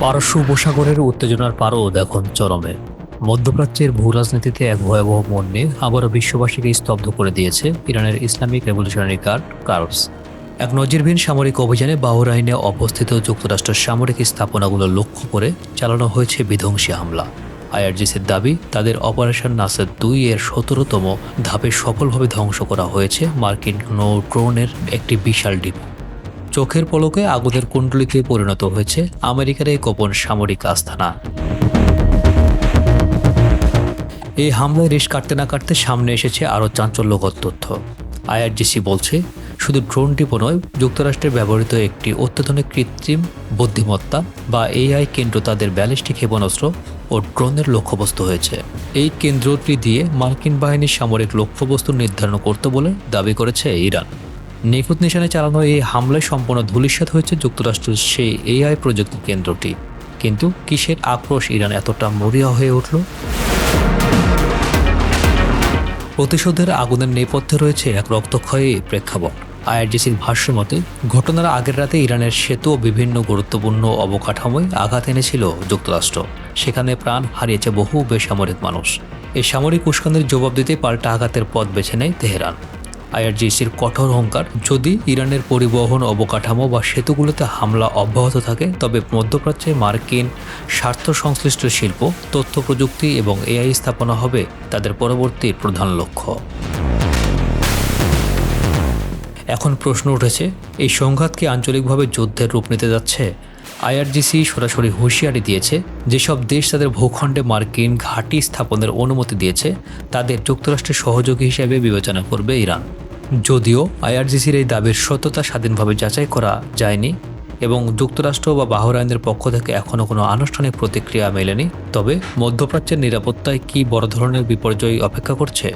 পারস্য উপসাগরের উত্তেজনার পারদ এখন চরমে। মধ্যপ্রাচ্যের ভূরাজনীতিতে এক ভয়াবহ মন্যে আবারও বিশ্ববাসীকে স্তব্ধ করে দিয়েছে ইরানের ইসলামিক রেভলিউশনারি গার্ড কার্বস। এক নজিরবিহীন সামরিক অভিযানে বাহরাইনে অবস্থিত যুক্তরাষ্ট্রের সামরিক স্থাপনাগুলো লক্ষ্য করে চালানো হয়েছে বিধ্বংসী হামলা। আইআরজিসির দাবি, তাদের অপারেশন নাসের-2 এর 17তম ধাপে সফলভাবে ধ্বংস করা হয়েছে মার্কিন ড্রোনের একটি বিশাল ডিপো। চোখের পলকে আগুনের কুণ্ডলিতে পরিণত হয়েছে আমেরিকার এই গোপন সামরিক আস্তানা। এই হামলায় রেশ কাটতে না কাটতে সামনে এসেছে আরও চাঞ্চল্যকর তথ্য। আইআরজিসি বলছে, শুধু ড্রোন ডিপো নয়, যুক্তরাষ্ট্রে ব্যবহৃত একটি অত্যাধুনিক কৃত্রিম বুদ্ধিমত্তা বা এআই কেন্দ্র তাদের ব্যালিস্টিক ক্ষেপণাস্ত্র ও ড্রোনের লক্ষ্যবস্তু হয়েছে। এই কেন্দ্রটি দিয়ে মার্কিন বাহিনীর সামরিক লক্ষ্যবস্তু নির্ধারণ করতে বলে দাবি করেছে ইরান। নিখুঁত নিশানে চালানো এই হামলায় সম্পূর্ণ ধূলিসাৎ হয়েছে যুক্তরাষ্ট্রের সেই এআই প্রযুক্তি কেন্দ্রটি। কিন্তু কিসের আক্রোশ ইরান এতটা মরিয়া হয়ে উঠল? প্রতিশোধের আগুনের নেপথ্যে রয়েছে এক রক্তক্ষয়ী প্রেক্ষাপট। আইআরজিসির ভাষ্য মতে, ঘটনার আগের রাতে ইরানের সেতু ও বিভিন্ন গুরুত্বপূর্ণ অবকাঠামোয় আঘাত এনেছিল যুক্তরাষ্ট্র। সেখানে প্রাণ হারিয়েছে বহু বেসামরিক মানুষ। এই সামরিক উস্কানির জবাব দিতে পাল্টা আঘাতের পথ বেছে নেয় তেহরান। আইআরজিসির কঠোর হুঙ্কার, যদি ইরানের পরিবহন অবকাঠামো বা সেতুগুলোতে হামলা অব্যাহত থাকে, তবে মধ্যপ্রাচ্যে মার্কিন স্বার্থ সংশ্লিষ্ট শিল্প, তথ্য প্রযুক্তি এবং এআই স্থাপনা হবে তাদের পরবর্তী প্রধান লক্ষ্য। এখন প্রশ্ন উঠেছে, এই সংঘাত কি আঞ্চলিকভাবে যুদ্ধের রূপ নিতে যাচ্ছে? আইআরজিসি সরাসরি হুঁশিয়ারি দিয়েছে, যেসব দেশ তাদের ভূখণ্ডে মার্কিন ঘাঁটি স্থাপনের অনুমতি দিয়েছে তাদের যুক্তরাষ্ট্রের সহযোগী হিসেবে বিবেচনা করবে ইরান। যদিও আইআরজিসির এই দাবির সত্যতা স্বাধীনভাবে যাচাই করা যায়নি এবং যুক্তরাষ্ট্র বা বাহরাইনের পক্ষ থেকে এখনও কোনো আনুষ্ঠানিক প্রতিক্রিয়া মেলেনি, তবে মধ্যপ্রাচ্যের নিরাপত্তায় কি বড় ধরনের বিপর্যয় অপেক্ষা করছে?